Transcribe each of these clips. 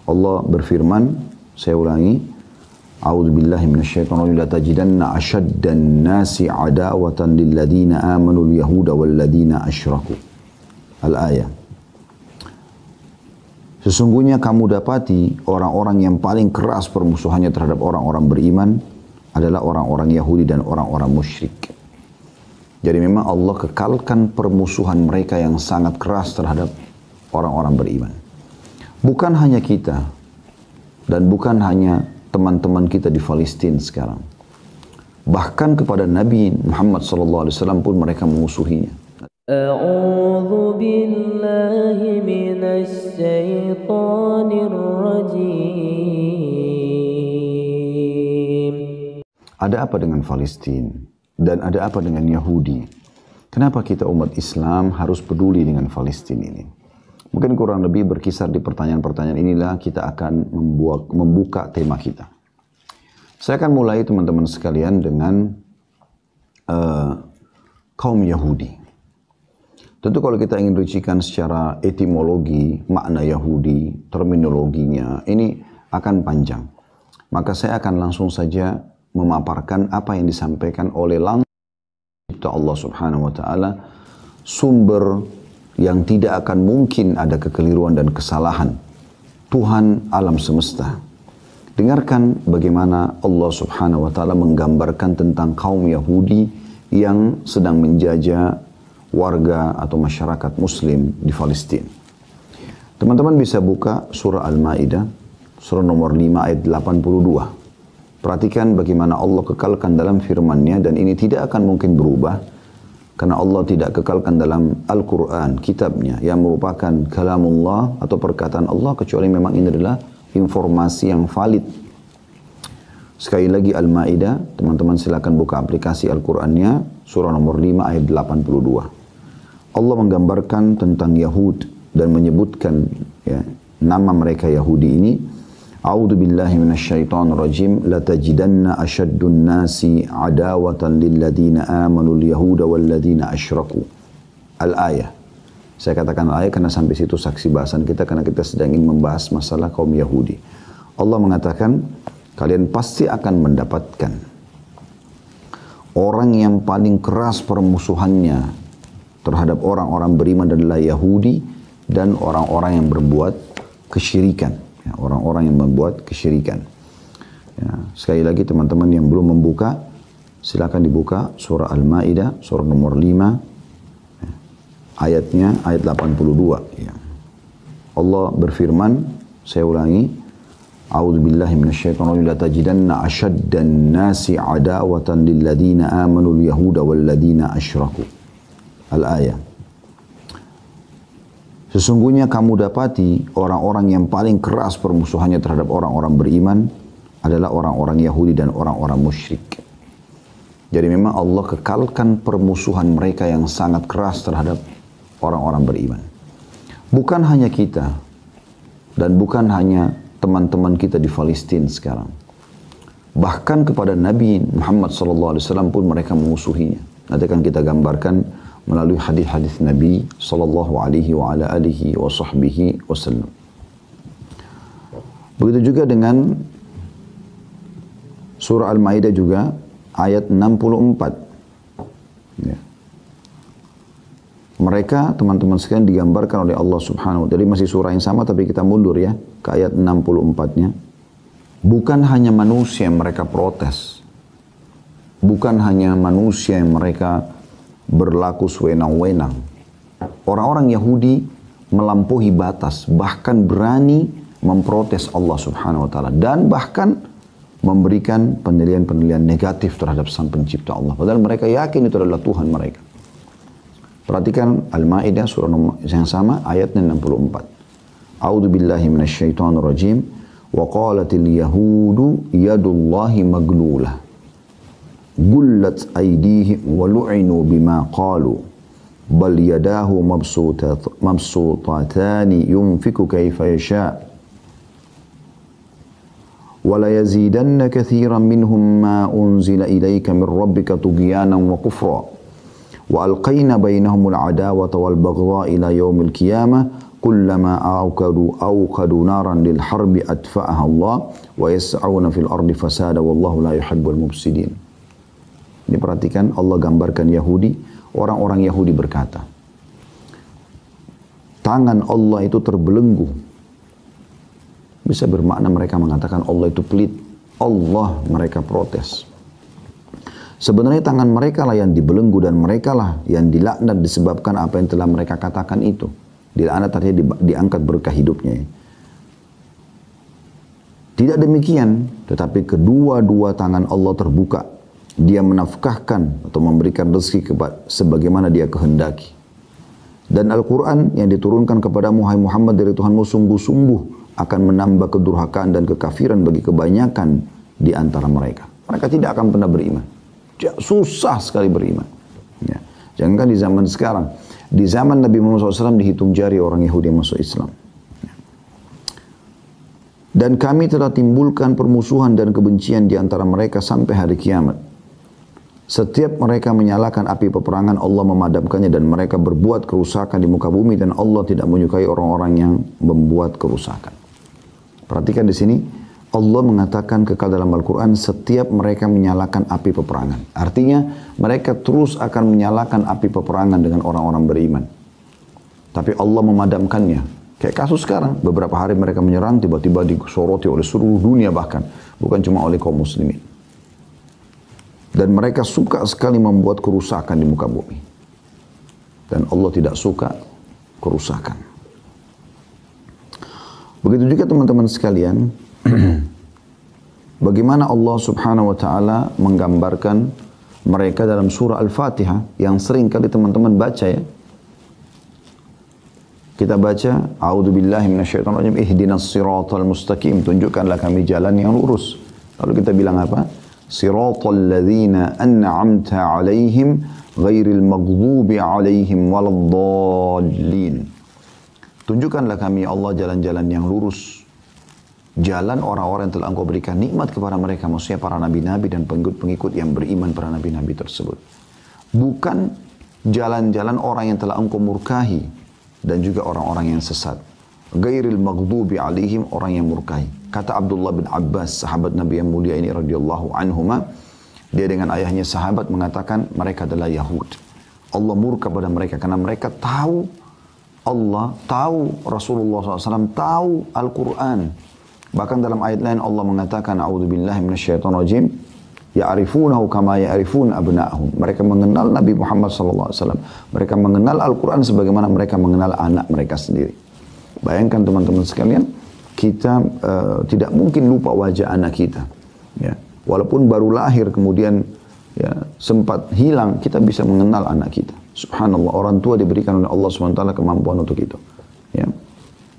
Allah berfirman, saya ulangi, A'udzubillahi minasyaitonir rajim, la tajidanna ashaddan nasi adawatan lil ladzina amanu al-yahuda wal ladzina asyraku. Al-ayah. Sesungguhnya kamu dapati orang-orang yang paling keras permusuhannya terhadap orang-orang beriman adalah orang-orang Yahudi dan orang-orang musyrik. Jadi memang Allah kekalkan permusuhan mereka yang sangat keras terhadap orang-orang beriman. Bukan hanya kita dan bukan hanya teman-teman kita di Palestina sekarang. Bahkan kepada Nabi Muhammad SAW pun mereka memusuhinya. A'udzu billahi minasy syaithanir rajim. Ada apa dengan Palestina dan ada apa dengan Yahudi? Kenapa kita umat Islam harus peduli dengan Palestina ini? Mungkin kurang lebih berkisar di pertanyaan-pertanyaan inilah kita akan membuka tema kita. Saya akan mulai teman-teman sekalian dengan kaum Yahudi. Tentu kalau kita ingin rincikan secara etimologi, makna Yahudi, terminologinya, ini akan panjang. Maka saya akan langsung saja memaparkan apa yang disampaikan oleh langsung Allah Subhanahu wa Ta'ala, sumber yang tidak akan mungkin ada kekeliruan dan kesalahan, Tuhan alam semesta. Dengarkan bagaimana Allah Subhanahu wa Ta'ala menggambarkan tentang kaum Yahudi yang sedang menjajah warga atau masyarakat Muslim di Palestina. Teman-teman bisa buka surah Al-Maidah, surah nomor 5 ayat 82. Perhatikan bagaimana Allah kekalkan dalam firman-Nya, dan ini tidak akan mungkin berubah karena Allah tidak kekalkan dalam Al-Quran, kitabnya yang merupakan kalamullah atau perkataan Allah, kecuali memang ini adalah informasi yang valid. Sekali lagi Al-Maidah, teman-teman silakan buka aplikasi Al-Qurannya, surah nomor 5 ayat 82. Allah menggambarkan tentang Yahud dan menyebutkan nama mereka Yahudi ini. A'udzu billahi minasyaitonir rajim, la tajidanna ashaddun nasi adawatan lil ladzina amanu al-yahuda wal ladzina asyraku. Al-ayah. Saya katakan ayat karena sampai situ saksi bahasan kita, karena kita sedang ingin membahas masalah kaum Yahudi. Allah mengatakan, kalian pasti akan mendapatkan orang yang paling keras permusuhannya terhadap orang-orang beriman adalah Yahudi dan orang-orang yang berbuat kesyirikan. Orang-orang yang membuat kesyirikan. Ya, sekali lagi teman-teman yang belum membuka, silakan dibuka surah Al-Maidah, surah nomor 5, ayatnya ayat 82. Ya. Allah berfirman, saya ulangi, A'udzubillahi minasyaitonir rajim, la tajidanna ashaddan nasi adawatan lil ladzina amanu al-yahuda wal ladzina asyraku. Al-ayah. Sesungguhnya kamu dapati orang-orang yang paling keras permusuhannya terhadap orang-orang beriman adalah orang-orang Yahudi dan orang-orang musyrik. Jadi memang Allah kekalkan permusuhan mereka yang sangat keras terhadap orang-orang beriman. Bukan hanya kita dan bukan hanya teman-teman kita di Palestina sekarang. Bahkan kepada Nabi Muhammad SAW pun mereka memusuhinya. Nanti akan kita gambarkan melalui hadis-hadis Nabi sallallahu alaihi wa ala alihi wa sahbihi wasallam. Begitu juga dengan surah Al-Maidah juga ayat 64. Ya. Mereka teman-teman sekalian digambarkan oleh Allah Subhanahu wa Ta'ala. Jadi masih surah yang sama tapi kita mundur ya ke ayat 64-nya. Bukan hanya manusia yang mereka protes. Bukan hanya manusia yang mereka berlaku sewenang-wenang. Orang-orang Yahudi melampaui batas, bahkan berani memprotes Allah Subhanahu wa Ta'ala, dan bahkan memberikan penilaian-penilaian negatif terhadap Sang Pencipta Allah. Padahal mereka yakin itu adalah Tuhan mereka. Perhatikan Al-Maidah surah yang sama ayatnya 64. A'udzu billahi minasyaitonir rajim, wa qalatil yahudu yadullahi maglulah. Gullat aydihim wa lu'inu bima qalu bal yadahu mabsutatani yunfiku kayfa yasha wa la yazidanna katsiran minhum ma unzila ilayka min rabbika tughyanan wa kufra wa alqayna bainahumul adawata wal baghdha ila yaumil qiyamah kullama awqadu naran lil harbi atfa'aha Allah wa yas'auna fil ardi fasada wallahu la yuhibbul mufsidin. Ini perhatikan, Allah gambarkan Yahudi, orang-orang Yahudi berkata, tangan Allah itu terbelenggu. Bisa bermakna mereka mengatakan Allah itu pelit. Allah, mereka protes. Sebenarnya tangan mereka lah yang dibelenggu dan mereka lah yang dilaknat disebabkan apa yang telah mereka katakan itu. Dilaknat artinya diangkat berkah hidupnya. Tidak demikian, tetapi kedua-dua tangan Allah terbuka. Dia menafkahkan atau memberikan rezeki sebagaimana dia kehendaki. Dan Al-Quran yang diturunkan kepada Muhammad dari Tuhanmu sungguh-sungguh akan menambah kedurhakaan dan kekafiran bagi kebanyakan di antara mereka. Mereka tidak akan pernah beriman. Susah sekali beriman. Ya. Jangankan di zaman sekarang. Di zaman Nabi Muhammad SAW dihitung jari orang Yahudi yang masuk Islam. Ya. Dan kami telah timbulkan permusuhan dan kebencian di antara mereka sampai hari kiamat. Setiap mereka menyalakan api peperangan, Allah memadamkannya dan mereka berbuat kerusakan di muka bumi dan Allah tidak menyukai orang-orang yang membuat kerusakan. Perhatikan di sini, Allah mengatakan kekal dalam Al-Quran setiap mereka menyalakan api peperangan. Artinya mereka terus akan menyalakan api peperangan dengan orang-orang beriman. Tapi Allah memadamkannya. Kayak kasus sekarang, beberapa hari mereka menyerang, tiba-tiba disoroti oleh seluruh dunia bahkan. Bukan cuma oleh kaum muslimin. Dan mereka suka sekali membuat kerusakan di muka bumi. Dan Allah tidak suka kerusakan. Begitu juga teman-teman sekalian, bagaimana Allah subhanahu wa ta'ala menggambarkan mereka dalam surah Al-Fatihah yang sering kali teman-teman baca ya. Kita baca, A'udzubillahi minasyaitonirrajim, ihdinas siratal mustaqim, tunjukkanlah kami jalan yang lurus. Lalu kita bilang apa? Siratal ladzina an'amta 'alaihim ghairil maghdubi 'alaihim waladdallin. Tunjukkanlah kami Allah jalan-jalan yang lurus. Jalan orang-orang yang telah Engkau berikan nikmat kepada mereka, maksudnya para nabi-nabi dan pengikut-pengikut yang beriman para nabi-nabi tersebut. Bukan jalan-jalan orang yang telah Engkau murkahi dan juga orang-orang yang sesat. Ghairil maghdubi 'alaihim, orang yang murkahi. Kata Abdullah bin Abbas, sahabat Nabi yang mulia ini radhiyallahu anhuma, dia dengan ayahnya sahabat mengatakan mereka adalah Yahud. Allah murka pada mereka karena mereka tahu Allah, tahu Rasulullah SAW, tahu Al-Quran. Bahkan dalam ayat lain Allah mengatakan, A'udzubillahi minasyaitonirrajim, ya'rifunahu kama ya'rifun abna'ahum. Mereka mengenal Nabi Muhammad SAW. Mereka mengenal Al-Quran sebagaimana mereka mengenal anak mereka sendiri. Bayangkan teman-teman sekalian, kita tidak mungkin lupa wajah anak kita. Ya. Walaupun baru lahir kemudian ya, sempat hilang, kita bisa mengenal anak kita. Subhanallah, orang tua diberikan oleh Allah SWT kemampuan untuk itu. Ya.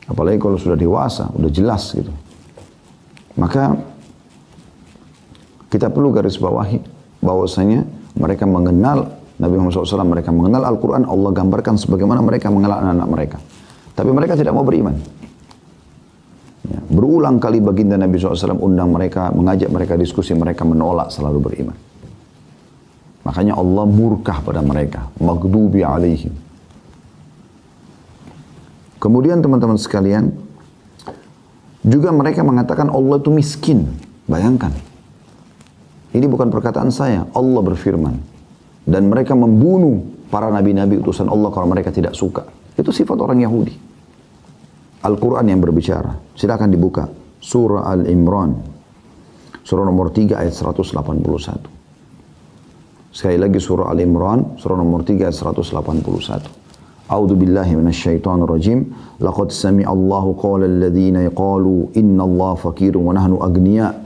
Apalagi kalau sudah dewasa, udah jelas gitu. Maka kita perlu garis bawahi bahwasanya mereka mengenal Nabi Muhammad SAW, mereka mengenal Al-Quran, Allah gambarkan sebagaimana mereka mengenal anak-anak mereka. Tapi mereka tidak mau beriman. Ya, berulang kali baginda Nabi SAW undang mereka, mengajak mereka diskusi, mereka menolak, selalu beriman. Makanya Allah murkah pada mereka, maghdubi alaihim. Kemudian teman-teman sekalian, juga mereka mengatakan Allah itu miskin. Bayangkan. Ini bukan perkataan saya, Allah berfirman. Dan mereka membunuh para nabi-nabi utusan Allah kalau mereka tidak suka. Itu sifat orang Yahudi. Al-Quran yang berbicara. Silakan dibuka. Surah Al-Imran. Surah nomor 3 ayat 181. Sekali lagi surah Al-Imran. Surah nomor 3 ayat 181. A'udzu billahi minasyaitonir rajim. Laqad sami'allahu qawla alladhina qalu innallaha faqirun wa nahnu aghniya.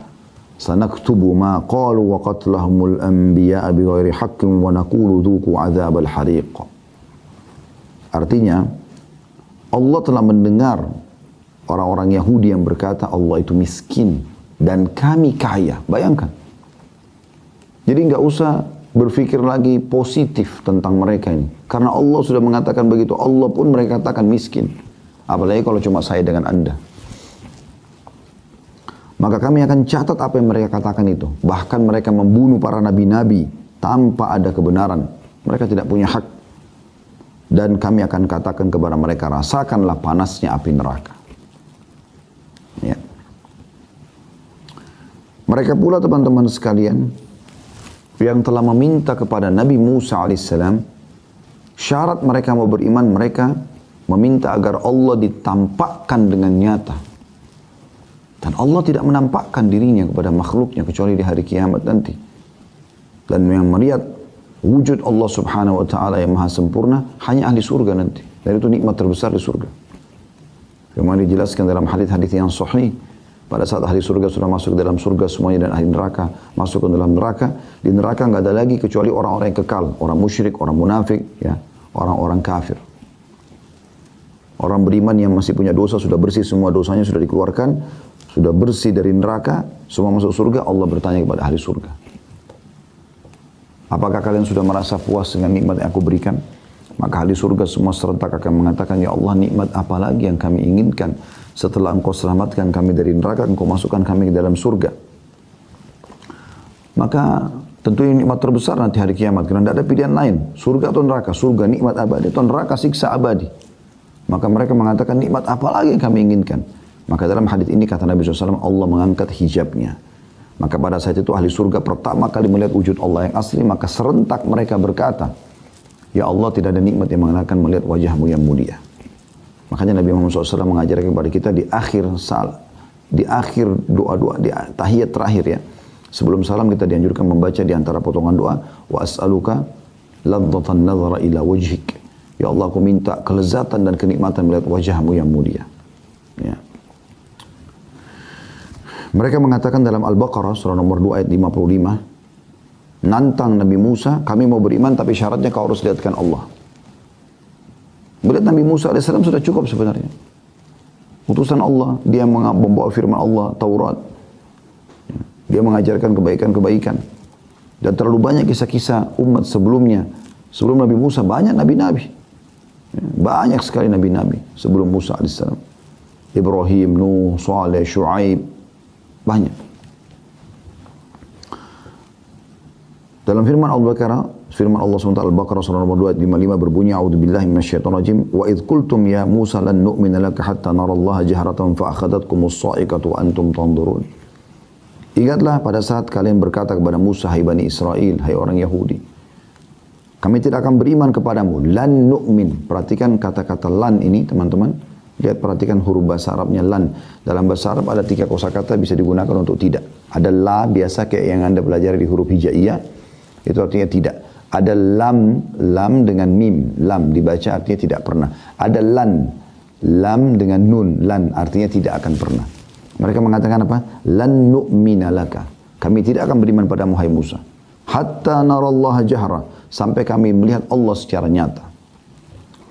Sanaktubu ma qalu wa qatlahumul anbiya'a bighairi haqqin wa naqulu dhuqu 'adzabal hariq. Artinya, Allah telah mendengar orang-orang Yahudi yang berkata Allah itu miskin dan kami kaya. Bayangkan. Jadi nggak usah berpikir lagi positif tentang mereka ini. Karena Allah sudah mengatakan begitu. Allah pun mereka katakan miskin. Apalagi kalau cuma saya dengan Anda. Maka kami akan catat apa yang mereka katakan itu. Bahkan mereka membunuh para nabi-nabi tanpa ada kebenaran. Mereka tidak punya hak. dan kami akan katakan kepada mereka, rasakanlah panasnya api neraka. Ya. Mereka pula teman-teman sekalian yang telah meminta kepada Nabi Musa alaihissalam, syarat mereka mau beriman, mereka meminta agar Allah ditampakkan dengan nyata. Dan Allah tidak menampakkan dirinya kepada makhluknya kecuali di hari kiamat nanti. Dan yang melihat wujud Allah subhanahu wa ta'ala yang maha sempurna hanya ahli surga nanti. Dan itu nikmat terbesar di surga. Yang dijelaskan dalam hadis-hadis yang sahih. Pada saat ahli surga sudah masuk ke dalam surga semuanya, dan ahli neraka masuk ke dalam neraka. Di neraka nggak ada lagi kecuali orang-orang yang kekal. Orang musyrik, orang munafik, ya, orang-orang kafir. Orang beriman yang masih punya dosa sudah bersih, semua dosanya sudah dikeluarkan, sudah bersih dari neraka, semua masuk surga. Allah bertanya kepada ahli surga, apakah kalian sudah merasa puas dengan nikmat yang aku berikan? Maka ahli surga semua serentak akan mengatakan, ya Allah, nikmat apa lagi yang kami inginkan? Setelah engkau selamatkan kami dari neraka, engkau masukkan kami ke dalam surga. Maka tentu ini nikmat terbesar nanti hari kiamat, karena tidak ada pilihan lain. Surga atau neraka, surga nikmat abadi, atau neraka siksa abadi. Maka mereka mengatakan, nikmat apa lagi yang kami inginkan? Maka dalam hadis ini kata Nabi SAW, Allah mengangkat hijabnya. Maka pada saat itu ahli surga pertama kali melihat wujud Allah yang asli, maka serentak mereka berkata, ya Allah, tidak ada nikmat yang mengenakan melihat wajahmu yang mulia. Makanya Nabi Muhammad SAW mengajarkan kepada kita di akhir doa-doa, di tahiyat terakhir ya. Sebelum salam kita dianjurkan membaca di antara potongan doa, wa as'aluka ladzatan nazara ila wajhik. Ya Allah, aku minta kelezatan dan kenikmatan melihat wajahmu yang mulia. Ya. Mereka mengatakan dalam Al-Baqarah surah nomor 2 ayat 55, nantang Nabi Musa, kami mau beriman tapi syaratnya kau harus lihatkan Allah. Melihat Nabi Musa AS sudah cukup sebenarnya. Utusan Allah, dia membawa firman Allah, Taurat. Dia mengajarkan kebaikan-kebaikan. Dan terlalu banyak kisah-kisah umat sebelumnya. Sebelum Nabi Musa banyak nabi-nabi. Banyak sekali nabi-nabi sebelum Musa AS. Ibrahim, Nuh, Saleh, Shu'aib. Banyak. Dalam firman Al-Baqarah, firman Allah SWT Al-Baqarah surah nomor 2 ayat 55 berbunyi, a'udzubillahi minasyaitonirrajim, wa idh qultum ya Musa lan nu'mina laka hatta narallaha jahratan fa akhadhatkumus sa'iqatu wa antum tanzurun. Ingatlah pada saat kalian berkata kepada Musa, hai Bani Israel, hai orang Yahudi, kami tidak akan beriman kepadamu, lan nu'min. Perhatikan kata-kata lan ini teman-teman. Lihat, perhatikan huruf bahasa Arabnya lan. Dalam bahasa Arab ada 3 kosakata bisa digunakan untuk tidak. Ada la biasa kayak yang Anda pelajari di huruf hijaiyah. Itu artinya tidak. Ada lam dengan mim. Lam dibaca artinya tidak pernah. Ada lan. Lam dengan nun. Lan artinya tidak akan pernah. Mereka mengatakan apa? Lan nu'mina laka. Kami tidak akan beriman padamu hai Musa. Hatta narallaha jahra. Sampai kami melihat Allah secara nyata.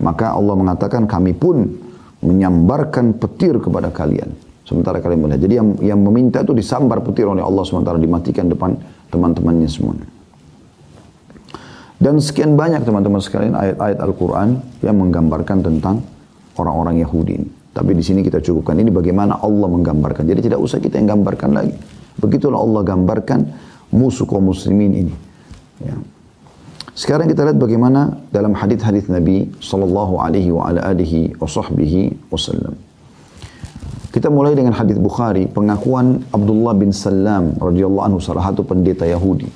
Maka Allah mengatakan kami pun menyambarkan petir kepada kalian. Sementara kalian melihat. Jadi yang meminta itu disambar petir oleh Allah sementara dimatikan depan teman-temannya semua. Dan sekian banyak teman-teman sekalian ayat-ayat Al-Quran yang menggambarkan tentang orang-orang Yahudi ini. Tapi di sini kita cukupkan. Ini bagaimana Allah menggambarkan. Jadi tidak usah kita yang gambarkan lagi. Begitulah Allah gambarkan musuh kaum muslimin ini. Ya. Sekarang kita lihat bagaimana dalam hadis-hadis Nabi sallallahu alaihi wa ala alihi wa sahbihi wasallam. Kita mulai dengan hadis Bukhari, pengakuan Abdullah bin Salam radhiyallahu anhu, salah satu pendeta Yahudi.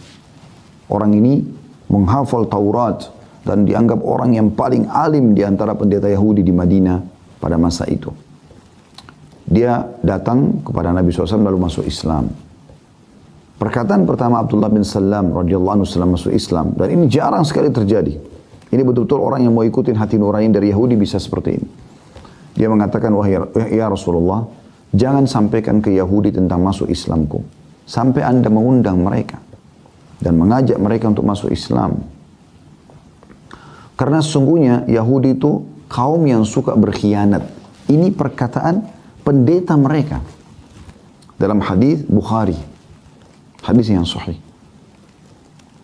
Orang ini menghafal Taurat dan dianggap orang yang paling alim di antara pendeta Yahudi di Madinah pada masa itu. Dia datang kepada Nabi SAW lalu masuk Islam. Perkataan pertama Abdullah bin Salam radhiyallahu anhu setelah masuk Islam, dan ini jarang sekali terjadi. Ini betul-betul orang yang mau ikutin hati nurani dari Yahudi bisa seperti ini. Dia mengatakan, wahai ya Rasulullah, jangan sampaikan ke Yahudi tentang masuk Islamku sampai Anda mengundang mereka dan mengajak mereka untuk masuk Islam. Karena sesungguhnya Yahudi itu kaum yang suka berkhianat. Ini perkataan pendeta mereka dalam hadis Bukhari. Hadis yang sahih.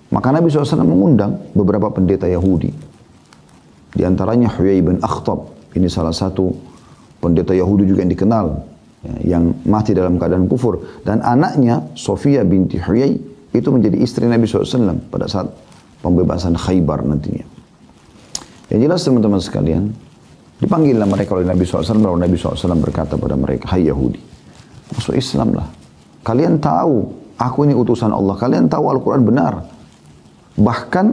Maka Nabi SAW mengundang beberapa pendeta Yahudi. Di antaranya Huyai bin Akhtab. Ini salah satu pendeta Yahudi juga yang dikenal. Yang mati dalam keadaan kufur. Dan anaknya, Sofia binti Huyai, itu menjadi istri Nabi SAW pada saat pembebasan Khaybar nantinya. Yang jelas teman-teman sekalian, dipanggillah mereka oleh Nabi SAW, lalu Nabi SAW berkata pada mereka, hai Yahudi, masuk Islam lah. Kalian tahu, aku ini utusan Allah. Kalian tahu Al-Quran benar. Bahkan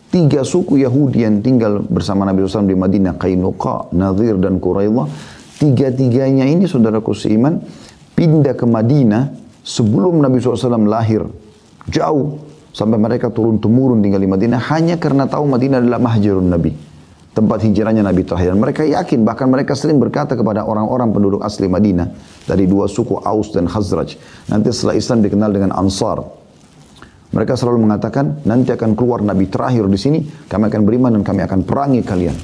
3 suku Yahudi yang tinggal bersama Nabi SAW di Madinah, Qainuqa, Nadhir, dan Quraidah, 3-3-nya ini saudaraku seiman, pindah ke Madinah sebelum Nabi SAW lahir. Jauh. Sampai mereka turun-temurun tinggal di Madinah hanya karena tahu Madinah adalah mahjarun Nabi. Tempat hijrahnya Nabi terakhir. Dan mereka yakin, bahkan mereka sering berkata kepada orang-orang penduduk asli Madinah dari 2 suku Aus dan Khazraj. Nanti setelah Islam dikenal dengan Ansar. Mereka selalu mengatakan, nanti akan keluar Nabi terakhir di sini, kami akan beriman dan kami akan perangi kalian.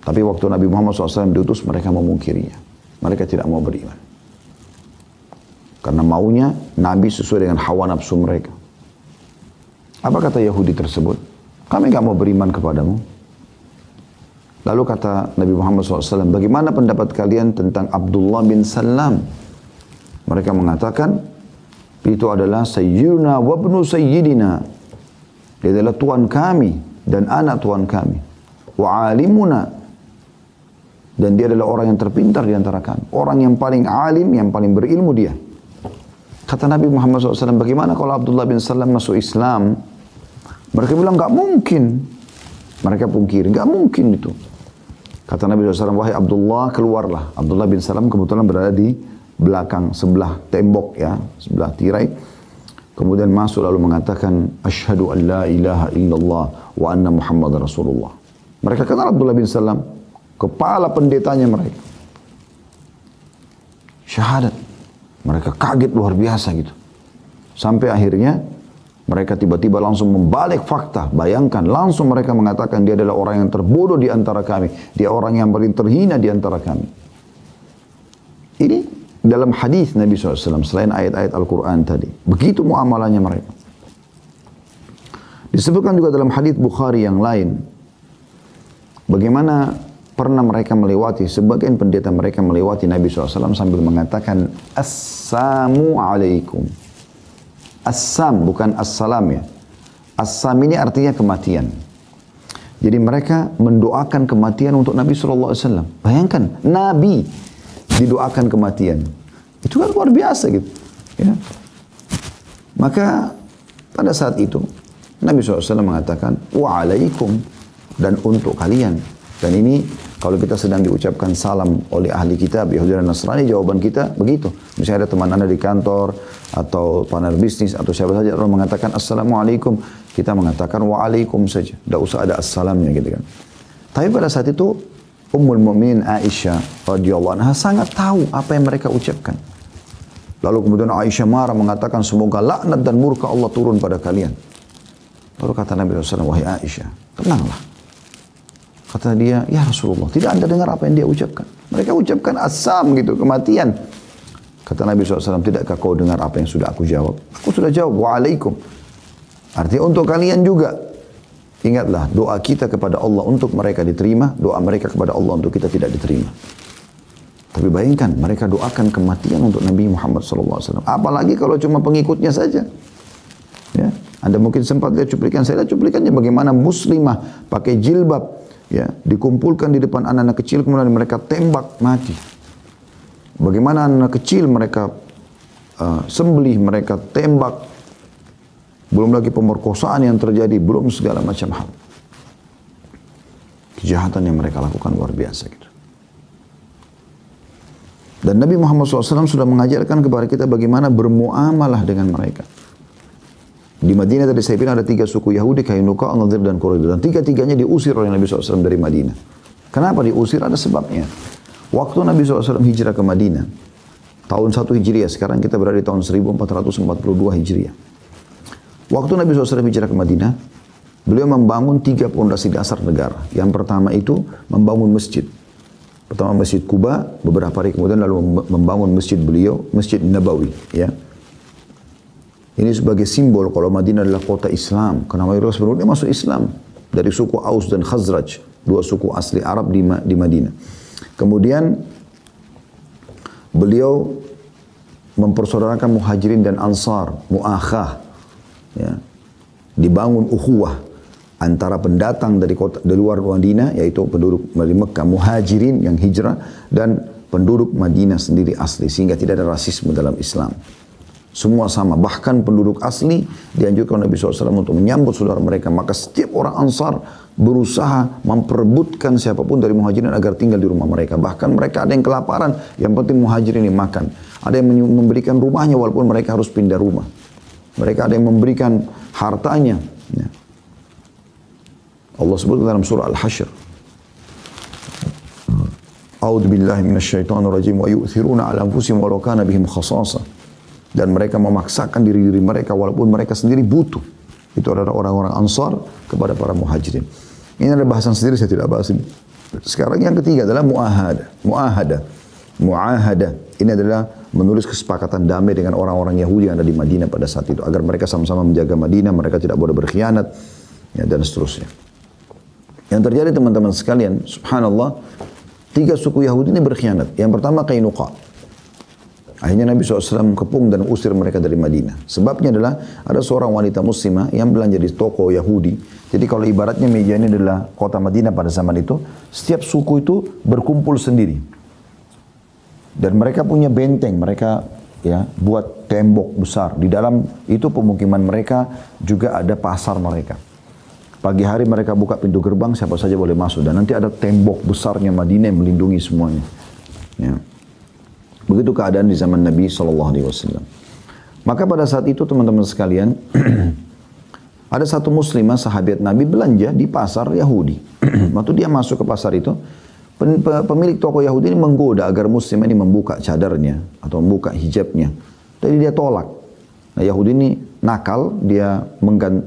Tapi waktu Nabi Muhammad SAW diutus, mereka memungkirinya. Mereka tidak mau beriman. Karena maunya Nabi sesuai dengan hawa nafsu mereka. Apa kata Yahudi tersebut? Kami nggak mau beriman kepadamu. Lalu kata Nabi Muhammad SAW, bagaimana pendapat kalian tentang Abdullah bin Salam? Mereka mengatakan, itu adalah Sayyidina wa ibnu Sayyidina. Dia adalah Tuhan kami dan anak Tuhan kami. Wa alimuna. Dan dia adalah orang yang terpintar di antara kami. Orang yang paling alim, yang paling berilmu dia. Kata Nabi Muhammad SAW, bagaimana kalau Abdullah bin Salam masuk Islam? Mereka bilang, nggak mungkin. Mereka pungkiri, nggak mungkin itu. Kata Nabi SAW, wahai Abdullah, keluarlah. Abdullah bin Salam kebetulan berada di belakang, sebelah tembok ya, sebelah tirai. Kemudian masuk lalu mengatakan, Asyhadu an la ilaha illallah wa anna Muhammad Rasulullah. Mereka kenal Abdullah bin Salam, kepala pendetanya mereka. Syahadat. Mereka kaget luar biasa gitu. Sampai akhirnya mereka tiba-tiba langsung membalik fakta. Bayangkan, langsung mereka mengatakan dia adalah orang yang terbodoh di antara kami. Dia orang yang paling terhina di antara kami. Ini dalam hadis Nabi SAW, selain ayat-ayat Al-Quran tadi. Begitu muamalahnya mereka. Disebutkan juga dalam hadis Bukhari yang lain. Bagaimana pernah mereka melewati, sebagian pendeta mereka melewati Nabi SAW sambil mengatakan Assalamu alaikum. Assam bukan assalam ya. Assam ini artinya kematian. Jadi mereka mendoakan kematian untuk Nabi SAW. Bayangkan, Nabi didoakan kematian. Itu kan luar biasa gitu. Ya. Maka pada saat itu Nabi SAW mengatakan wa'alaikum, dan untuk kalian. Dan ini kalau kita sedang diucapkan salam oleh ahli kitab Yahudi dan Nasrani, jawaban kita begitu. Misalnya ada teman anda di kantor atau partner bisnis atau siapa saja orang mengatakan Assalamualaikum, kita mengatakan Waalaikum saja. Tidak usah ada assalamnya gitu kan. Tapi pada saat itu Ummul Mukminin Aisyah radhiyallahu anha sangat tahu apa yang mereka ucapkan. Lalu kemudian Aisyah marah mengatakan semoga laknat dan murka Allah turun pada kalian. Lalu kata Nabi SAW, wahai Aisyah, tenanglah. Kata dia, ya Rasulullah, tidak anda dengar apa yang dia ucapkan? Mereka ucapkan asam gitu, kematian. Kata Nabi SAW, tidakkah kau dengar apa yang sudah aku jawab? Aku sudah jawab, wa'alaikum. Artinya untuk kalian juga. Ingatlah, doa kita kepada Allah untuk mereka diterima, doa mereka kepada Allah untuk kita tidak diterima. Tapi bayangkan, mereka doakan kematian untuk Nabi Muhammad SAW. Apalagi kalau cuma pengikutnya saja. Ya, anda mungkin sempat lihat cuplikan, saya lihat cuplikannya bagaimana muslimah pakai jilbab, ya, dikumpulkan di depan anak-anak kecil, kemudian mereka tembak mati. Bagaimana anak kecil mereka sembelih, mereka tembak. Belum lagi pemerkosaan yang terjadi, belum segala macam hal. Kejahatan yang mereka lakukan luar biasa gitu. Dan Nabi Muhammad SAW sudah mengajarkan kepada kita bagaimana bermuamalah dengan mereka. Di Madinah tadi saya bilang ada 3 suku Yahudi, Qainuqa, Nadhir, dan Quraidah. Dan 3-3-nya diusir oleh Nabi SAW dari Madinah. Kenapa diusir? Ada sebabnya. Waktu Nabi SAW hijrah ke Madinah, tahun 1 Hijriah, sekarang kita berada di tahun 1442 Hijriah. Waktu Nabi SAW hijrah ke Madinah, beliau membangun 3 pondasi dasar negara. Yang pertama itu membangun masjid. Pertama Masjid Quba, beberapa hari kemudian lalu membangun masjid beliau, Masjid Nabawi. Ya. Ini sebagai simbol kalau Madinah adalah kota Islam. Karena mayoritas penduduknya masuk Islam. Dari suku Aus dan Khazraj. 2 suku asli Arab di Madinah. Kemudian beliau mempersaudarakan muhajirin dan ansar. Mu'akhah. Ya. Dibangun ukhuwah. antara pendatang dari luar Madinah, yaitu penduduk dari Mekah, muhajirin yang hijrah, dan penduduk Madinah sendiri asli, sehingga tidak ada rasisme dalam Islam. Semua sama, bahkan penduduk asli dianjurkan Nabi SAW untuk menyambut saudara mereka. Maka setiap orang Ansar berusaha memperebutkan siapapun dari muhajirin agar tinggal di rumah mereka. Bahkan mereka ada yang kelaparan, yang penting muhajirin ini makan. Ada yang memberikan rumahnya walaupun mereka harus pindah rumah. Mereka ada yang memberikan hartanya. Ya. Allah sebut dalam surah Al-Hashr. A'udzu billahi minasyaitonir rajim wa yu'thiruna 'ala anfusihim walau kana bihim khasasah. Dan mereka memaksakan diri mereka walaupun mereka sendiri butuh. Itu adalah orang-orang Ansar kepada para muhajirin. Ini adalah bahasan sendiri, saya tidak bahas ini. Sekarang yang ketiga adalah mu'ahadah. Ini adalah menulis kesepakatan damai dengan orang-orang Yahudi yang ada di Madinah pada saat itu. Agar mereka sama-sama menjaga Madinah, mereka tidak boleh berkhianat, ya, dan seterusnya. Yang terjadi teman-teman sekalian, subhanallah, 3 suku Yahudi ini berkhianat. Yang pertama Qainuqa. Akhirnya Nabi SAW kepung dan usir mereka dari Madinah. Sebabnya adalah ada seorang wanita muslimah yang belanja di toko Yahudi. Jadi kalau ibaratnya meja ini adalah kota Madinah pada zaman itu, setiap suku itu berkumpul sendiri. Dan mereka punya benteng, mereka ya buat tembok besar. Di dalam itu pemukiman mereka juga ada pasar mereka. Pagi hari mereka buka pintu gerbang, siapa saja boleh masuk. Dan nanti ada tembok besarnya Madinah yang melindungi semuanya. Ya. Begitu keadaan di zaman Nabi SAW. Maka pada saat itu teman-teman sekalian, ada satu muslimah sahabat Nabi belanja di pasar Yahudi. Waktu dia masuk ke pasar itu, pemilik toko Yahudi ini menggoda agar muslimah ini membuka cadarnya atau membuka hijabnya. Jadi dia tolak. Nah Yahudi ini nakal, dia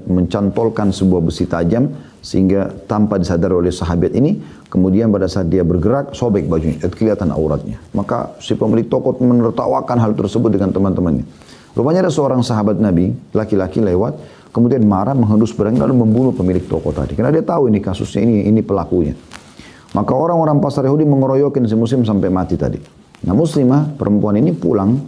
mencantolkan sebuah besi tajam sehingga tanpa disadari oleh sahabat ini, kemudian pada saat dia bergerak sobek bajunya, kelihatan auratnya. Maka si pemilik toko menertawakan hal tersebut dengan teman-temannya. Rupanya ada seorang sahabat Nabi, laki-laki lewat, kemudian marah, menghendus pedang lalu membunuh pemilik toko tadi. Karena dia tahu ini kasusnya, ini pelakunya. Maka orang-orang pasar Yahudi mengeroyokin si muslim sampai mati tadi. Nah muslimah, perempuan ini pulang,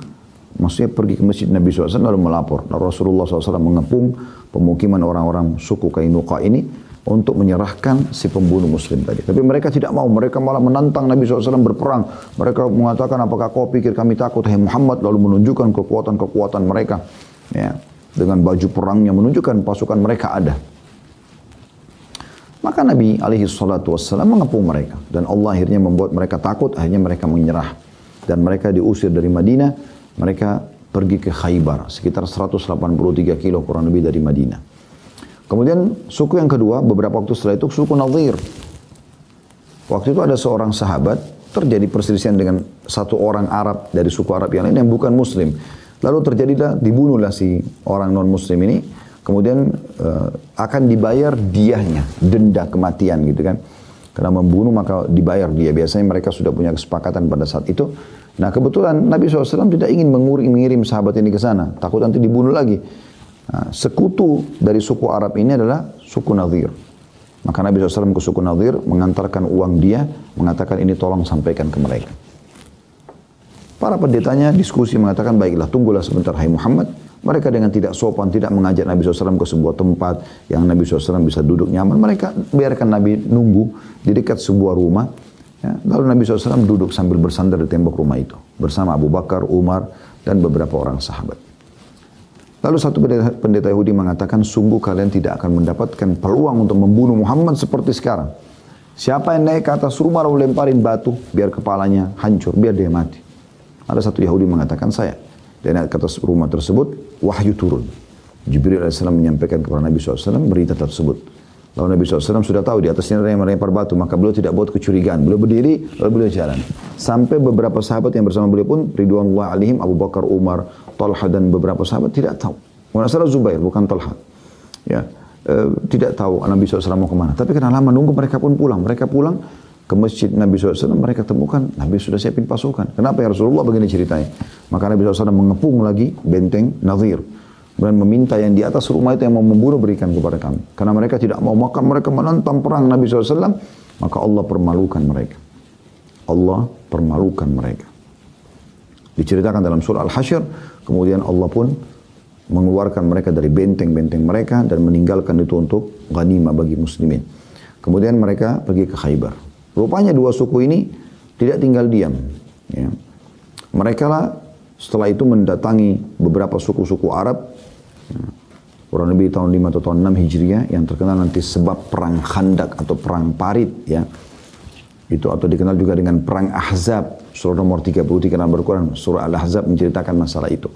maksudnya pergi ke masjid Nabi SAW lalu melapor. Lalu Rasulullah SAW mengepung pemukiman orang-orang suku Qainuqa ini untuk menyerahkan si pembunuh muslim tadi. Tapi mereka tidak mau, mereka malah menantang Nabi SAW berperang. Mereka mengatakan, apakah kau pikir kami takut, hai Muhammad, lalu menunjukkan kekuatan-kekuatan mereka. Ya, dengan baju perangnya menunjukkan pasukan mereka ada. Maka Nabi SAW mengepung mereka. Dan Allah akhirnya membuat mereka takut, akhirnya mereka menyerah. Dan mereka diusir dari Madinah, mereka pergi ke Khaybar, sekitar 183 kilo kurang lebih dari Madinah. Kemudian suku yang kedua, beberapa waktu setelah itu suku Nadhir. Waktu itu ada seorang sahabat, terjadi perselisihan dengan satu orang Arab dari suku Arab yang lain yang bukan Muslim. Lalu terjadilah, dibunuhlah si orang non-Muslim ini. Kemudian akan dibayar diahnya, denda kematian gitu kan. Karena membunuh maka dibayar dia. Biasanya mereka sudah punya kesepakatan pada saat itu. Nah kebetulan Nabi SAW tidak ingin mengirim sahabat ini ke sana. Takut nanti dibunuh lagi. Nah, sekutu dari suku Arab ini adalah suku Nadhir. Maka Nabi SAW ke suku Nadhir, mengantarkan uang dia, mengatakan ini tolong sampaikan ke mereka. Para pendetanya diskusi mengatakan, baiklah tunggulah sebentar hai Muhammad. Mereka dengan tidak sopan, tidak mengajak Nabi SAW ke sebuah tempat yang Nabi SAW bisa duduk nyaman. Mereka biarkan Nabi nunggu di dekat sebuah rumah. Ya, lalu Nabi SAW duduk sambil bersandar di tembok rumah itu. Bersama Abu Bakar, Umar, dan beberapa orang sahabat. Lalu satu pendeta Yahudi mengatakan, sungguh kalian tidak akan mendapatkan peluang untuk membunuh Muhammad seperti sekarang. Siapa yang naik ke atas rumah lalu lemparin batu, biar kepalanya hancur, biar dia mati. Ada satu Yahudi mengatakan, saya. Dia naik ke atas rumah tersebut, wahyu turun. Jibril AS menyampaikan kepada Nabi SAW berita tersebut. Lalu Nabi SAW sudah tahu di atasnya ada yang melempar batu, maka beliau tidak buat kecurigaan. Beliau berdiri, lalu beliau jalan. Sampai beberapa sahabat yang bersama beliau pun, Ridwanullah alaihim, Abu Bakar, Umar, Talha dan beberapa sahabat tidak tahu. Masalah Zubair, bukan Talha. Ya, tidak tahu Nabi SAW mau kemana. Tapi karena lama nunggu mereka pun pulang. Mereka pulang ke masjid Nabi SAW, mereka temukan Nabi sudah siapin pasukan. Kenapa ya Rasulullah begini ceritanya? Maka Nabi SAW mengepung lagi benteng Nadhir. Dan meminta yang di atas rumah itu yang mau membunuh berikan kepada kami. Karena mereka tidak mau makan, mereka menentang perang Nabi SAW. Maka Allah permalukan mereka. Allah permalukan mereka. Diceritakan dalam surah Al-Hashr. Kemudian Allah pun mengeluarkan mereka dari benteng-benteng mereka dan meninggalkan itu untuk ghanimah bagi muslimin. Kemudian mereka pergi ke Khaybar. Rupanya dua suku ini tidak tinggal diam. Ya. Mereka lah setelah itu mendatangi beberapa suku-suku Arab. Ya. Kurang lebih tahun 5 atau tahun 6 Hijriah yang terkenal nanti sebab perang Khandak atau perang Parit. Ya. Itu atau dikenal juga dengan perang Ahzab. Surah nomor 33 dalam Al-Quran. Surah Al-Ahzab menceritakan masalah itu.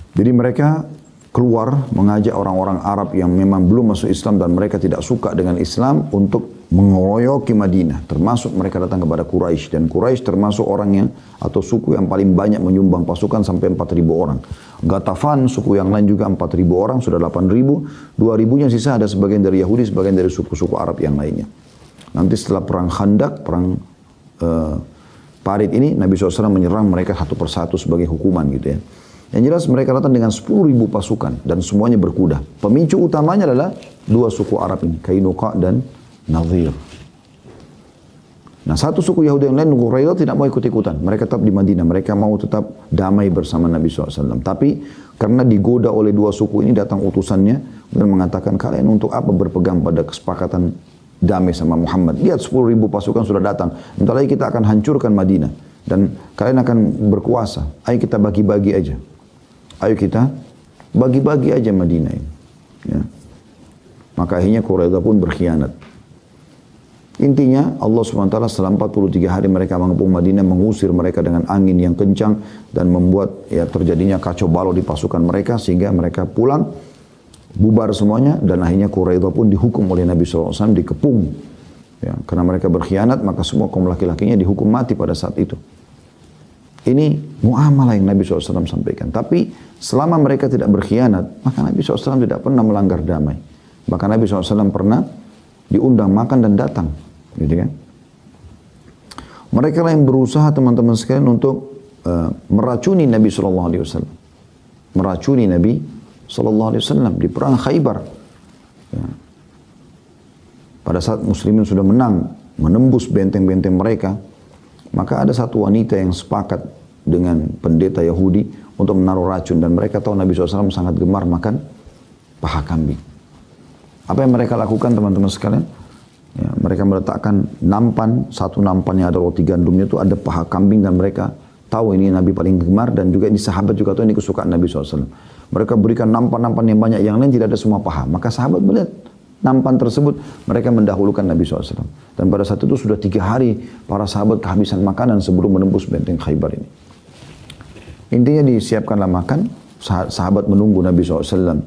Jadi mereka keluar mengajak orang-orang Arab yang memang belum masuk Islam dan mereka tidak suka dengan Islam untuk mengeroyoki Madinah. Termasuk mereka datang kepada Quraisy, dan Quraisy termasuk orang yang atau suku yang paling banyak menyumbang pasukan sampai 4.000 orang. Ghatafan suku yang lain juga 4.000 orang, sudah 8.000. 2.000-nya sisa ada sebagian dari Yahudi, sebagian dari suku-suku Arab yang lainnya. Nanti setelah perang Khandak, perang Parit ini, Nabi SAW menyerang mereka satu persatu sebagai hukuman gitu ya. Yang jelas mereka datang dengan 10.000 pasukan dan semuanya berkuda. Pemicu utamanya adalah dua suku Arab ini, Qainuqa dan Nadhir. Nah, satu suku Yahudi yang lain, Quraidah, tidak mau ikut-ikutan. Mereka tetap di Madinah, mereka mau tetap damai bersama Nabi SAW. Tapi karena digoda oleh dua suku ini, datang utusannya dan mengatakan, kalian untuk apa berpegang pada kesepakatan damai sama Muhammad? Lihat 10.000 pasukan sudah datang. Bentar lagi kita akan hancurkan Madinah dan kalian akan berkuasa. Ayo kita bagi-bagi aja. Ayo kita bagi-bagi aja Madinah ini. Ya. Maka akhirnya Quraidah pun berkhianat. Intinya Allah SWT setelah 43 hari mereka mengepung Madinah, mengusir mereka dengan angin yang kencang dan membuat ya terjadinya kacau balau di pasukan mereka sehingga mereka pulang, bubar semuanya, dan akhirnya Quraidah pun dihukum oleh Nabi SAW, dikepung. Ya, karena mereka berkhianat, maka semua kaum laki-lakinya dihukum mati pada saat itu. Ini muamalah yang Nabi SAW sampaikan. Tapi selama mereka tidak berkhianat, maka Nabi SAW tidak pernah melanggar damai. Bahkan Nabi SAW pernah diundang makan dan datang. Gitu kan? Mereka lah yang berusaha teman-teman sekalian untuk meracuni Nabi SAW. Meracuni Nabi SAW di perang Khaybar. Ya. Pada saat muslimin sudah menang, menembus benteng-benteng mereka, maka ada satu wanita yang sepakat dengan pendeta Yahudi untuk menaruh racun. Dan mereka tahu Nabi SAW sangat gemar makan paha kambing. Apa yang mereka lakukan teman-teman sekalian? Ya, mereka meletakkan nampan, satu nampannya ada roti gandumnya itu ada paha kambing, dan mereka tahu ini Nabi paling gemar, dan juga ini sahabat juga tahu ini kesukaan Nabi SAW. Mereka berikan nampan-nampan yang banyak, yang lain tidak ada semua paha. Maka sahabat melihat nampan tersebut, mereka mendahulukan Nabi SAW. Dan pada saat itu sudah 3 hari para sahabat kehabisan makanan sebelum menembus benteng Khaybar ini. Intinya disiapkanlah makan, sahabat menunggu Nabi SAW.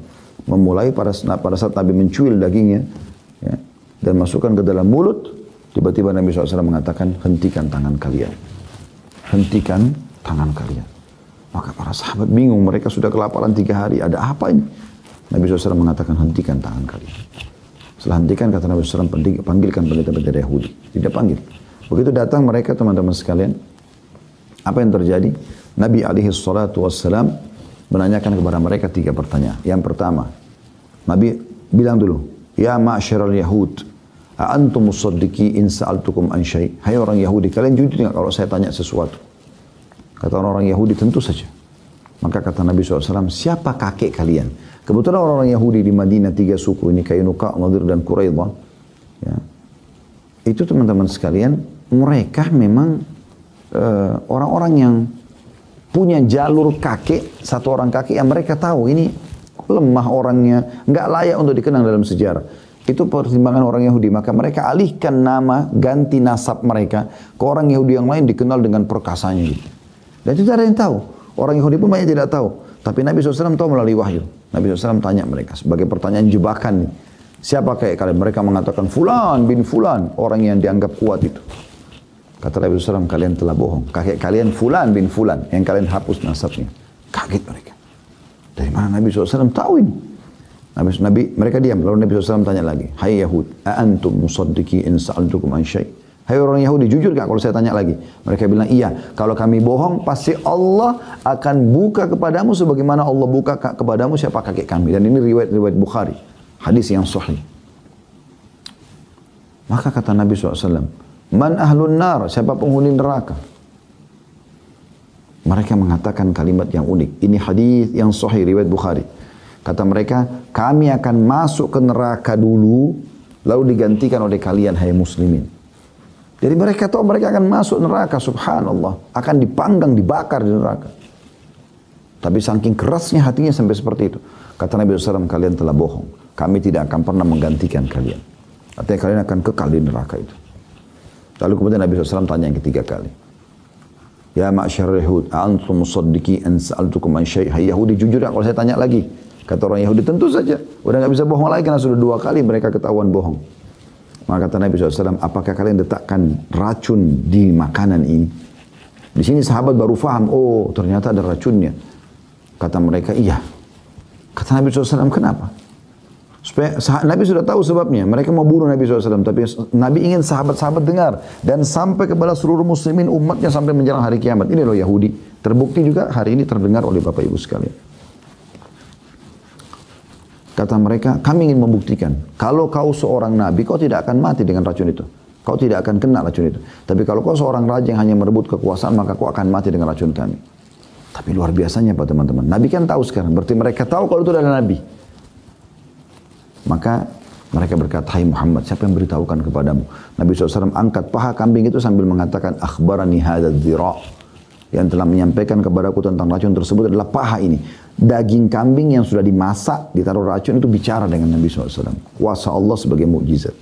Memulai pada saat Nabi mencuil dagingnya ya, dan masukkan ke dalam mulut, tiba-tiba Nabi SAW mengatakan, hentikan tangan kalian. Hentikan tangan kalian. Maka para sahabat bingung, mereka sudah kelaparan 3 hari, ada apa ini? Nabi SAW mengatakan, hentikan tangan kalian. Setelah hentikan, kata Nabi SAW, panggilkan pendeta-pendeta Yahudi. Tidak panggil. Begitu datang mereka, teman-teman sekalian, apa yang terjadi? Nabi SAW menanyakan kepada mereka 3 pertanyaan. Yang pertama, Nabi bilang dulu, ya ma'asyiral Yahud, antum musaddiqi in sa'altukum an syai'. Hai orang Yahudi, kalian jujur enggak kalau saya tanya sesuatu? Kata orang Yahudi, tentu saja. Maka kata Nabi SAW, siapa kakek kalian? Kebetulan orang-orang Yahudi di Madinah 3 suku ini, Qainuqa, Nadhir, dan Quraidah. Ya. Itu teman-teman sekalian, mereka memang orang-orang yang punya jalur kakek, satu orang kakek yang mereka tahu ini lemah orangnya, nggak layak untuk dikenang dalam sejarah. Itu pertimbangan orang Yahudi. Maka mereka alihkan nama, ganti nasab mereka ke orang Yahudi yang lain dikenal dengan perkasanya gitu. Dan tidak ada yang tahu. Orang Yahudi pun banyak tidak tahu. Tapi Nabi SAW tahu melalui wahyu. Nabi SAW tanya mereka sebagai pertanyaan jebakan nih. Siapa kayak kalian? Mereka mengatakan Fulan bin Fulan, orang yang dianggap kuat itu. Kata Nabi SAW, kalian telah bohong. Kakek kalian Fulan bin Fulan, yang kalian hapus nasabnya. Kaget mereka. Dari mana Nabi SAW tahu ini? Mereka diam. Lalu Nabi SAW tanya lagi, hai Yahud, antum musaddiqi in sa'altukum an syai'. Hai orang Yahudi, jujur gak kalau saya tanya lagi? Mereka bilang, iya. Kalau kami bohong, pasti Allah akan buka kepadamu sebagaimana Allah buka kepadamu siapa kakek kami. Dan ini riwayat Bukhari. Hadis yang sahih. Maka kata Nabi SAW, man ahlun nar, siapa penghuni neraka? Mereka mengatakan kalimat yang unik. Ini hadis yang sahih riwayat Bukhari. Kata mereka, kami akan masuk ke neraka dulu, lalu digantikan oleh kalian, hai muslimin. Jadi mereka tahu mereka akan masuk neraka, subhanallah. Akan dipanggang, dibakar di neraka. Tapi saking kerasnya hatinya sampai seperti itu. Kata Nabi SAW, kalian telah bohong. Kami tidak akan pernah menggantikan kalian. Artinya kalian akan kekal di neraka itu. Lalu kemudian Nabi SAW tanya yang ketiga kali. Ya ma'asyar Yahud, antum musaddiki an sa'altukum an syai'. Hai Yahudi, jujur ya kalau saya tanya lagi. Kata orang Yahudi, tentu saja. Udah gak bisa bohong lagi karena sudah 2 kali mereka ketahuan bohong. Maka kata Nabi SAW, apakah kalian letakkan racun di makanan ini? Di sini sahabat baru faham, oh ternyata ada racunnya. Kata mereka, iya. Kata Nabi SAW, kenapa? Supaya Nabi sudah tahu sebabnya. Mereka mau bunuh Nabi SAW. Tapi Nabi ingin sahabat-sahabat dengar. Dan sampai kepada seluruh muslimin umatnya sampai menjelang hari kiamat. Ini loh Yahudi. Terbukti juga hari ini terdengar oleh Bapak Ibu sekalian. Kata mereka, kami ingin membuktikan. Kalau kau seorang Nabi, kau tidak akan mati dengan racun itu. Kau tidak akan kena racun itu. Tapi kalau kau seorang raja yang hanya merebut kekuasaan, maka kau akan mati dengan racun kami. Tapi luar biasanya Pak teman-teman. Nabi kan tahu sekarang. Berarti mereka tahu kalau itu adalah Nabi. Maka mereka berkata, hai Muhammad, siapa yang beritahukan kepadamu? Nabi SAW angkat paha kambing itu sambil mengatakan, akhbarani hadad dhira'. Yang telah menyampaikan kepadaku tentang racun tersebut adalah paha ini. Daging kambing yang sudah dimasak, ditaruh racun itu bicara dengan Nabi SAW. Kuasa Allah sebagai mukjizat.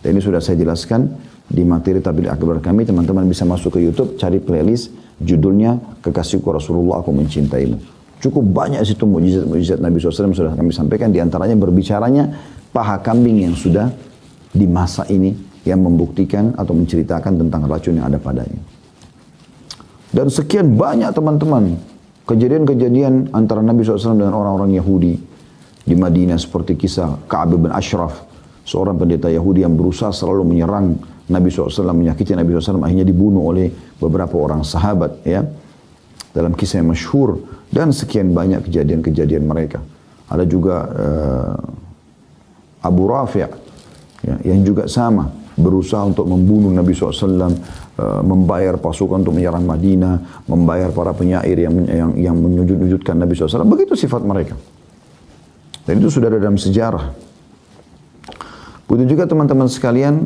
Dan ini sudah saya jelaskan di materi Tabligh Akbar kami. Teman-teman bisa masuk ke YouTube, cari playlist judulnya Kekasihku Rasulullah Aku Mencintaimu. Cukup banyak situ mukjizat Nabi SAW sudah kami sampaikan. Di antaranya berbicaranya paha kambing yang sudah dimasak ini yang membuktikan atau menceritakan tentang racun yang ada padanya. Dan sekian banyak teman-teman kejadian-kejadian antara Nabi SAW dengan orang-orang Yahudi di Madinah seperti kisah Ka'ab bin Ashraf, seorang pendeta Yahudi yang berusaha selalu menyerang Nabi SAW, menyakiti Nabi SAW, akhirnya dibunuh oleh beberapa orang sahabat ya dalam kisah yang masyhur. Dan sekian banyak kejadian-kejadian mereka. Ada juga Abu Rafi' ya, yang juga sama berusaha untuk membunuh Nabi SAW, membayar pasukan untuk menyerang Madinah, membayar para penyair yang menyujud-nyujudkan Nabi SAW. Begitu sifat mereka. Dan itu sudah ada dalam sejarah. Begitu juga teman-teman sekalian,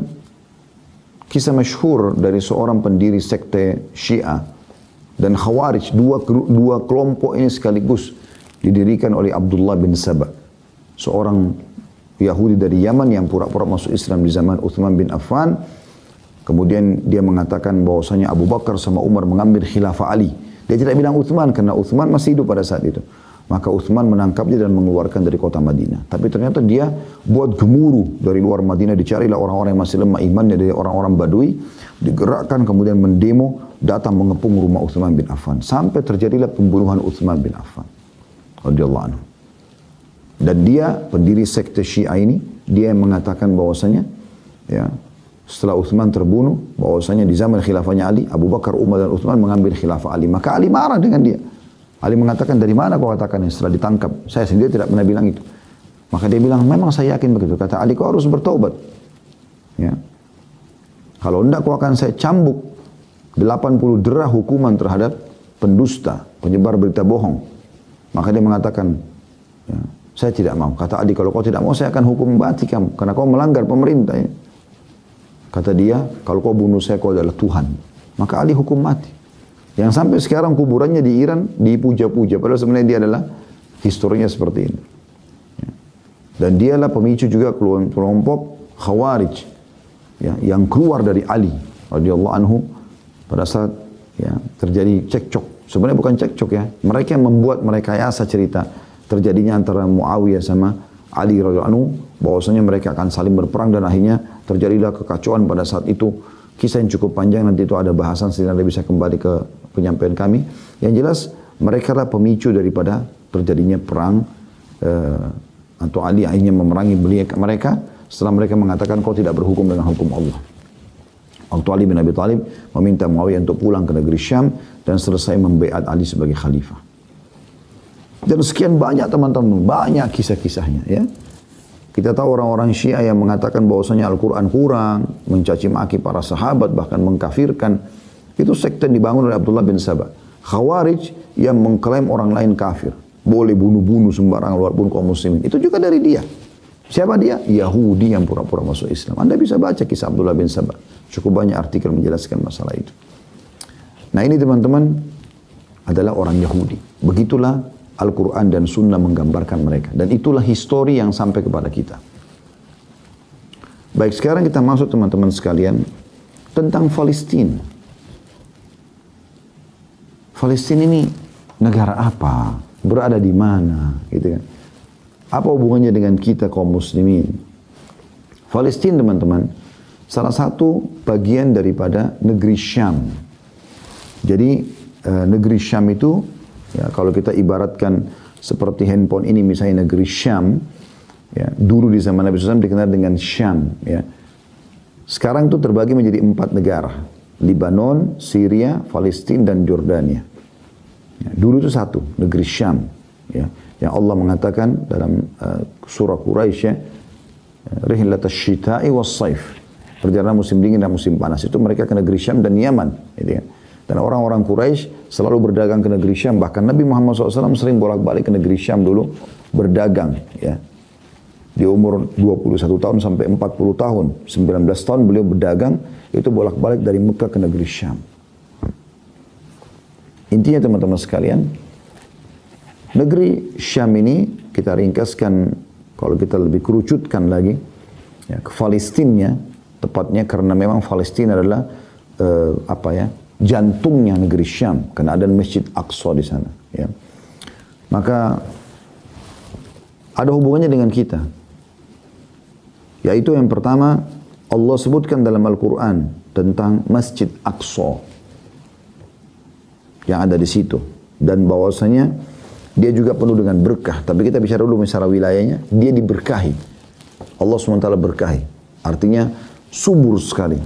kisah masyhur dari seorang pendiri sekte Syiah dan Khawarij, dua kelompok ini sekaligus didirikan oleh Abdullah bin Saba, seorang Yahudi dari Yaman yang pura-pura masuk Islam di zaman Uthman bin Affan. Kemudian dia mengatakan bahwasanya Abu Bakar sama Umar mengambil khilafah Ali. Dia tidak bilang Uthman karena Uthman masih hidup pada saat itu. Maka Uthman menangkapnya dan mengeluarkan dari kota Madinah. Tapi ternyata dia buat gemuruh dari luar Madinah. Dicarilah orang-orang yang masih lemah imannya dari orang-orang Badui. Digerakkan kemudian mendemo, datang mengepung rumah Uthman bin Affan. Sampai terjadilah pembunuhan Uthman bin Affan radhiyallahu anhu. Dan dia pendiri sekte Syiah ini, dia yang mengatakan bahwasanya ya, setelah Uthman terbunuh, bahwasanya di zaman khilafahnya Ali, Abu Bakar, Umar dan Uthman mengambil khilafah Ali. Maka Ali marah dengan dia. Ali mengatakan, dari mana kau katakan setelah ditangkap? Saya sendiri tidak pernah bilang itu. Maka dia bilang, memang saya yakin begitu. Kata Ali, kau harus bertaubat. Ya. Kalau enggak, kau akan saya cambuk 80 derah hukuman terhadap pendusta, penyebar berita bohong. Maka dia mengatakan, ya, saya tidak mau. Kata Ali, kalau kau tidak mau, saya akan hukum mati kamu. Karena kau melanggar pemerintah. Ya. Kata dia, kalau kau bunuh saya, kau adalah Tuhan. Maka Ali hukum mati. Yang sampai sekarang kuburannya di Iran dipuja-puja. Padahal sebenarnya dia adalah historinya seperti ini. Ya. Dan dialah pemicu juga kelompok Khawarij. Ya, yang keluar dari Ali radhiyallahu anhu pada saat ya, terjadi cekcok. Sebenarnya bukan cekcok ya. Mereka yang membuat merekayasa cerita terjadinya antara Muawiyah sama Ali radhiyallahu anhu. Bahwasanya mereka akan saling berperang dan akhirnya terjadilah kekacauan pada saat itu. Kisah yang cukup panjang, nanti itu ada bahasan sehingga Anda bisa kembali ke penyampaian kami. Yang jelas mereka lah pemicu daripada terjadinya perang atau Ali akhirnya memerangi mereka setelah mereka mengatakan kau tidak berhukum dengan hukum Allah. Waktu Ali bin Abi Thalib meminta Muawiyah untuk pulang ke negeri Syam dan selesai membaiat Ali sebagai khalifah. Dan sekian banyak teman-teman, banyak kisah-kisahnya ya. Kita tahu orang-orang Syiah yang mengatakan bahwasanya Al-Quran kurang, mencaci maki para sahabat, bahkan mengkafirkan. Itu sekte dibangun oleh Abdullah bin Saba. Khawarij yang mengklaim orang lain kafir. Boleh bunuh-bunuh sembarangan walaupun kaum muslimin. Itu juga dari dia. Siapa dia? Yahudi yang pura-pura masuk Islam. Anda bisa baca kisah Abdullah bin Sabah. Cukup banyak artikel menjelaskan masalah itu. Nah ini teman-teman adalah orang Yahudi. Begitulah Al-Quran dan Sunnah menggambarkan mereka. Dan itulah histori yang sampai kepada kita. Baik, sekarang kita masuk teman-teman sekalian tentang Palestina. Palestina ini negara apa? Berada di mana? Gitu kan. Apa hubungannya dengan kita kaum muslimin? Palestina teman-teman, salah satu bagian daripada negeri Syam. Jadi negeri Syam itu, ya, kalau kita ibaratkan seperti handphone ini misalnya negeri Syam, ya, dulu di zaman Nabi SAW dikenal dengan Syam. Ya. Sekarang itu terbagi menjadi 4 negara. Libanon, Syria, Palestina, dan Jordania. Ya, dulu itu satu, negeri Syam. Ya. Yang Allah mengatakan dalam surah Quraisy, ya, Rihlatas syita'i was saif. Perjalanan musim dingin dan musim panas. Itu mereka ke negeri Syam dan Yaman. Gitu ya. Dan orang-orang Quraisy selalu berdagang ke negeri Syam. Bahkan Nabi Muhammad SAW sering bolak-balik ke negeri Syam dulu berdagang. Ya. Di umur 21 tahun sampai 40 tahun. 19 tahun beliau berdagang. Itu bolak-balik dari Mekah ke negeri Syam. Intinya teman-teman sekalian, negeri Syam ini kita ringkaskan, kalau kita lebih kerucutkan lagi, ya, ke Palestina, tepatnya karena memang Palestina adalah jantungnya negeri Syam, karena ada Masjid Aqsa di sana. Ya. Maka ada hubungannya dengan kita, yaitu yang pertama Allah sebutkan dalam Al-Quran tentang Masjid Aqsa yang ada di situ, dan bahwasanya dia juga penuh dengan berkah. Tapi kita bicara dulu masalah wilayahnya. Dia diberkahi. Allah SWT berkahi. Artinya subur sekali.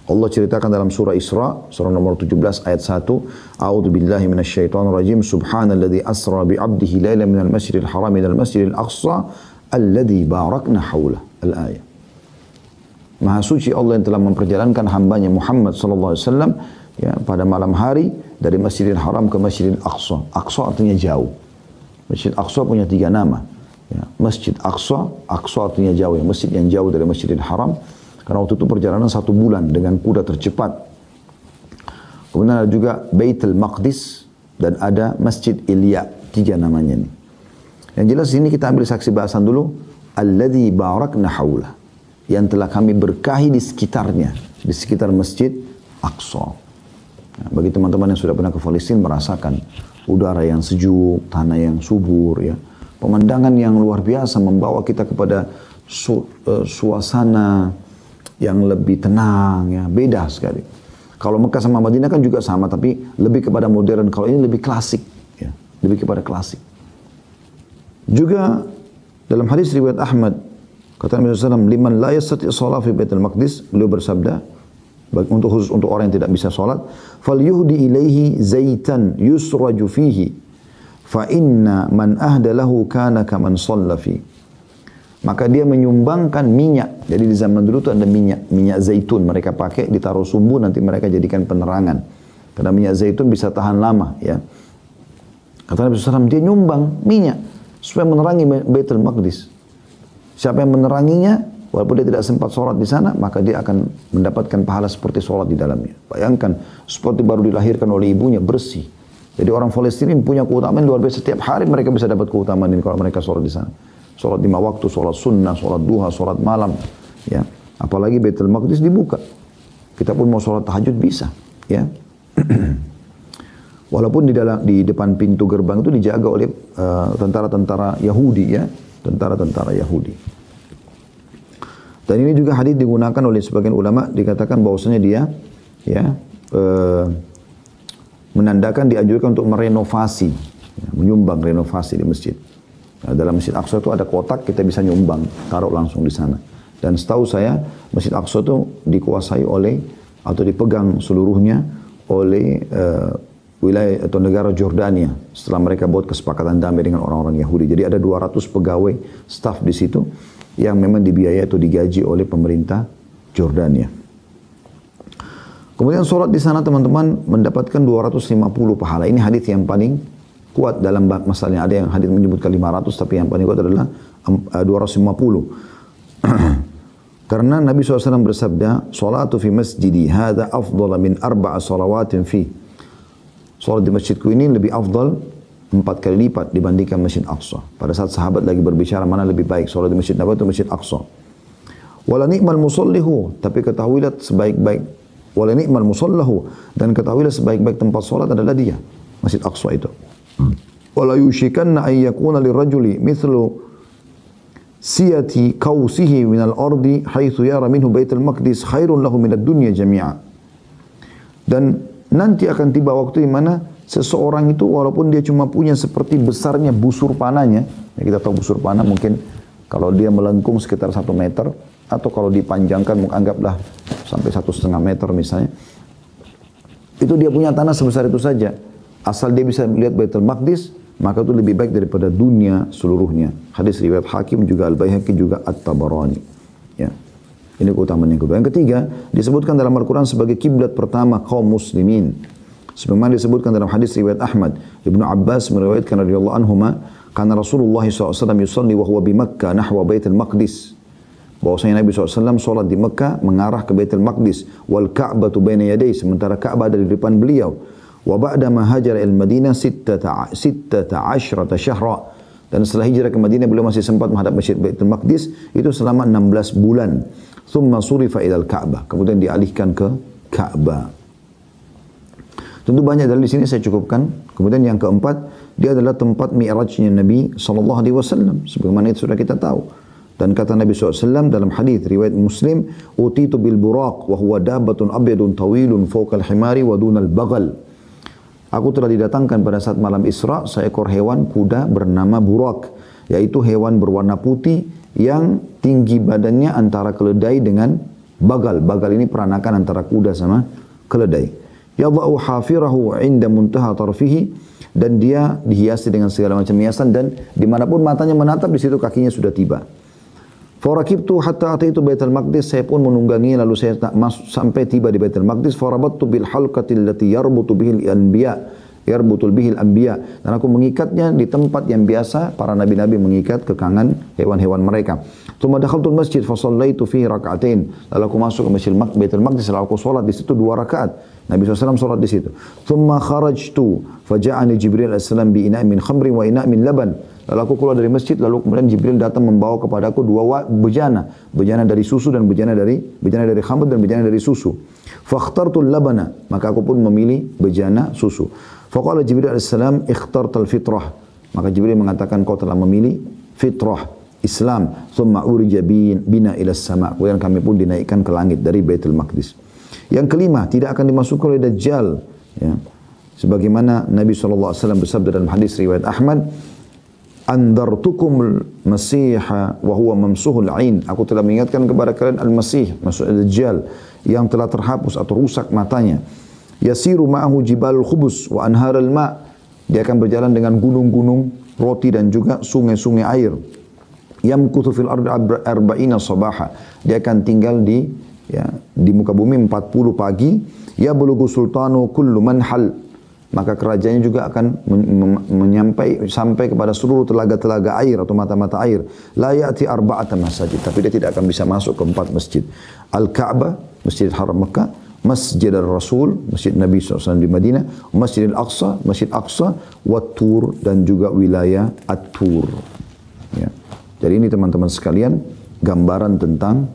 Allah ceritakan dalam surah Isra, surah nomor 17 ayat 1. A'udzu billahi minasyaitonir rajim. Subhanalladzi asra bi 'abdihi lailan minal masjidil haram ilal masjidil aqsa alladzi barakna haulah. Al-ayat. Maha suci Allah yang telah memperjalankan hambanya Muhammad sallallahu alaihi wasallam, ya, pada malam hari dari Masjidil Haram ke Masjidil Aqsa. Aqsa artinya jauh. Masjid Aqsa punya 3 nama. Ya, Masjid Aqsa, Aqsa artinya jauh, ya, masjid yang jauh dari Masjidil Haram. Karena waktu itu perjalanan 1 bulan dengan kuda tercepat. Kemudian ada juga Baitul Maqdis dan ada Masjid Ilya. 3 namanya ini. Yang jelas ini kita ambil saksi bahasan dulu. Alladzi barakna haulah. Yang telah kami berkahi di sekitarnya. Di sekitar Masjid Aqsa. Nah, bagi teman-teman yang sudah pernah ke Palestina merasakan udara yang sejuk, tanah yang subur, ya, pemandangan yang luar biasa membawa kita kepada suasana yang lebih tenang, ya, beda sekali. Kalau Mekah sama Madinah kan juga sama, tapi lebih kepada modern. Kalau ini lebih klasik, ya, lebih kepada klasik. Juga dalam hadis riwayat Ahmad, kata Nabi SAW, liman la yastati' shalah fi Baitul Maqdis, beliau bersabda, khusus untuk orang yang tidak bisa sholat, falyuhdi ilaihi zaitan yusraju fihi fa inna man ahda lahu kana kaman shalla fi. Maka dia menyumbangkan minyak. Jadi di zaman dulu itu ada minyak zaitun mereka pakai, ditaruh sumbu, nanti mereka jadikan penerangan. Karena minyak zaitun bisa tahan lama, ya. Kata Nabi SAW, dia nyumbang minyak supaya menerangi Baitul Maqdis. Siapa yang meneranginya, walaupun dia tidak sempat sholat di sana, maka dia akan mendapatkan pahala seperti sholat di dalamnya. Bayangkan, seperti baru dilahirkan oleh ibunya, bersih. Jadi orang Palestina punya keutamaan luar biasa. Setiap hari mereka bisa dapat keutamaan ini kalau mereka sholat di sana. Sholat 5 waktu, sholat sunnah, sholat duha, sholat malam. Ya. Apalagi Baitul Maqdis dibuka. Kita pun mau sholat tahajud bisa. Ya. Walaupun di depan pintu gerbang itu dijaga oleh tentara-tentara Yahudi, ya. Tentara-tentara Yahudi. Dan ini juga hadis digunakan oleh sebagian ulama, dikatakan bahwasanya dia, ya, menandakan dianjurkan untuk merenovasi, ya, menyumbang renovasi di masjid. Nah, dalam Masjid Aqsa itu ada kotak, kita bisa nyumbang, taruh langsung di sana. Dan setahu saya Masjid Aqsa itu dikuasai oleh atau dipegang seluruhnya oleh wilayah atau negara Jordania setelah mereka buat kesepakatan damai dengan orang-orang Yahudi. Jadi ada 200 pegawai staf di situ yang memang dibiayai atau digaji oleh pemerintah Jordania. Kemudian sholat di sana teman-teman mendapatkan 250 pahala. Ini hadis yang paling kuat dalam masalahnya. Ada yang hadis menyebutkan 500, tapi yang paling kuat adalah 250. Karena Nabi SAW bersabda, "Salatu fi masjidi hadha afdala min 4 salawatin fi." Salat di masjidku ini lebih afdal 4 kali lipat dibandingkan Masjid Aqsa. Pada saat sahabat lagi berbicara mana lebih baik, salat di Masjid Nabawi atau Masjid Aqsa. Wala ni'mal musallihu, tapi ketahuilah sebaik-baik wala ni'mal musallahu, dan ketahuilah sebaik-baik tempat salat adalah dia, Masjid Aqsa itu. Wala yushikanna ay yakuna lirajuli mithlu siyati kausihi minal ardi haitsu yara minhu baitul maqdis khairun lahu minad dunya jami'a. Dan nanti akan tiba waktu di mana seseorang itu walaupun dia cuma punya seperti besarnya busur panahnya, ya kita tahu busur panah mungkin kalau dia melengkung sekitar 1 meter, atau kalau dipanjangkan anggaplah sampai 1,5 meter misalnya, itu dia punya tanah sebesar itu saja. Asal dia bisa melihat Baitul Maqdis, maka itu lebih baik daripada dunia seluruhnya. Hadis riwayat Hakim juga Al-Baihaqi juga At-Tabarani. Ya. Ini keutamaan yang kedua. Yang ketiga, disebutkan dalam Al-Quran sebagai kiblat pertama kaum muslimin. Sebagaimana disebutkan dalam hadis riwayat Ahmad, Ibnu Abbas meriwayatkan radhiyallahu anhuma, karena Rasulullah SAW yusalli wa huwa bi Makkah nahwa Baitul Maqdis. Bahwasanya Nabi SAW sholat di Mekah mengarah ke Baitul Maqdis, wal Ka'batu baina yadayhi, sementara Ka'bah ada di depan beliau. Wa ba'da ma hajara il Madinah 16 syahra, dan setelah hijrah ke Madinah beliau masih sempat menghadap Masjid Baitul Maqdis itu selama 16 bulan. Thumma surifa ilal Ka'bah, kemudian dialihkan ke Ka'bah. Tentu banyak dari sini saya cukupkan. Kemudian yang keempat, dia adalah tempat mi'rajnya Nabi SAW, sebagaimana itu sudah kita tahu. Dan kata Nabi SAW dalam hadis riwayat Muslim, utitu bil buraq wa huwa dabbatun abyadun tawilun fawqa al-himari wa dunal bagal. Aku telah didatangkan pada saat malam Isra seekor hewan kuda bernama buraq, yaitu hewan berwarna putih yang tinggi badannya antara keledai dengan bagal. Bagal ini peranakan antara kuda sama keledai. Yadha'u hafirahu 'inda muntaha tarfihi, dan dia dihiasi dengan segala macam hiasan, dan dimanapun matanya menatap di situ kakinya sudah tiba. Farakibtu hatta ataitu Baitul Maqdis, saya pun menunggangi lalu saya sampai tiba di Baitul Maqdis. Farabattu bil halqati allati yarbutu bihil anbiya, dan aku mengikatnya di tempat yang biasa para nabi-nabi mengikat kekangan hewan-hewan mereka. Tsumma dakhaltu masjid fa shallaitu fihi rak'atain, lalu aku masuk ke Masjid Baitul Maqdis, lalu aku salat di situ 2 rakaat. Nabi SAW salat di situ. Tsumma kharajtu fa ja'ani Jibril alaihi salam bi ina'in min khamrin wa ina'in min laban. Lalu aku keluar dari masjid, lalu kemudian Jibril datang membawa kepadaku 2 bejana, bejana dari susu dan bejana dari khamr dan bejana dari susu. Fakhtartul labana, maka aku pun memilih bejana susu. Faqala Jibril alaihissalam, ikhtartal fitrah, maka Jibril mengatakan kau telah memilih fitrah Islam. Thumma urija bina ila sama, kemudian kami pun dinaikkan ke langit dari Baitul Maqdis. Yang kelima, tidak akan dimasukkan oleh Dajjal, ya. Sebagaimana Nabi SAW bersabda dalam hadis riwayat Ahmad, andartukumul masiha wa huwa mamsuhul ain, aku telah mengingatkan kepada kalian al-masih, maksudnya Dajjal, yang telah terhapus atau rusak matanya. Yasiru ma'ahu jibalul khubus wa anharul ma', dia akan berjalan dengan gunung-gunung roti dan juga sungai-sungai air. Yamkuthu fil ardi arba'ina sabaha, dia akan tinggal di muka bumi 40 pagi. Ya bulugu sultanu kullu manhal, maka kerajaannya juga akan sampai kepada seluruh telaga-telaga air atau mata-mata air. La ya'ti arba'ata masajid, tapi dia tidak akan bisa masuk ke 4 masjid. Al-Ka'bah, Masjidil Haram Mekah, Masjidil Rasul, Masjid Nabi SAW di Madinah, Masjidil Aqsa, Masjid Aqsa, Wat-Tur, dan juga wilayah At-Tur. Ya. Jadi ini teman-teman sekalian, gambaran tentang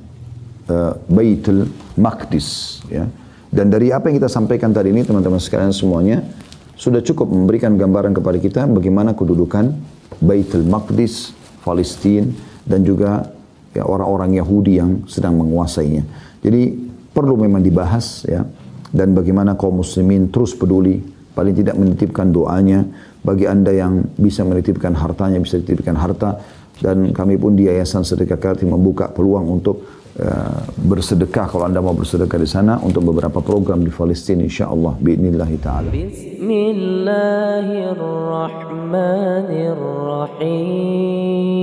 Baitul Maqdis. Ya. Dan dari apa yang kita sampaikan tadi ini teman-teman sekalian semuanya, sudah cukup memberikan gambaran kepada kita bagaimana kedudukan Baitul Maqdis, Palestina, dan juga orang-orang Yahudi yang sedang menguasainya. Jadi perlu memang dibahas, ya, dan bagaimana kaum muslimin terus peduli, paling tidak menitipkan doanya. Bagi anda yang bisa menitipkan hartanya, bisa dititipkan harta, dan kami pun di Yayasan Sedekah Karti membuka peluang untuk bersedekah kalau anda mau bersedekah di sana untuk beberapa program di Palestina insyaallah biidznillah taala. Bismillahirrahmanirrahim.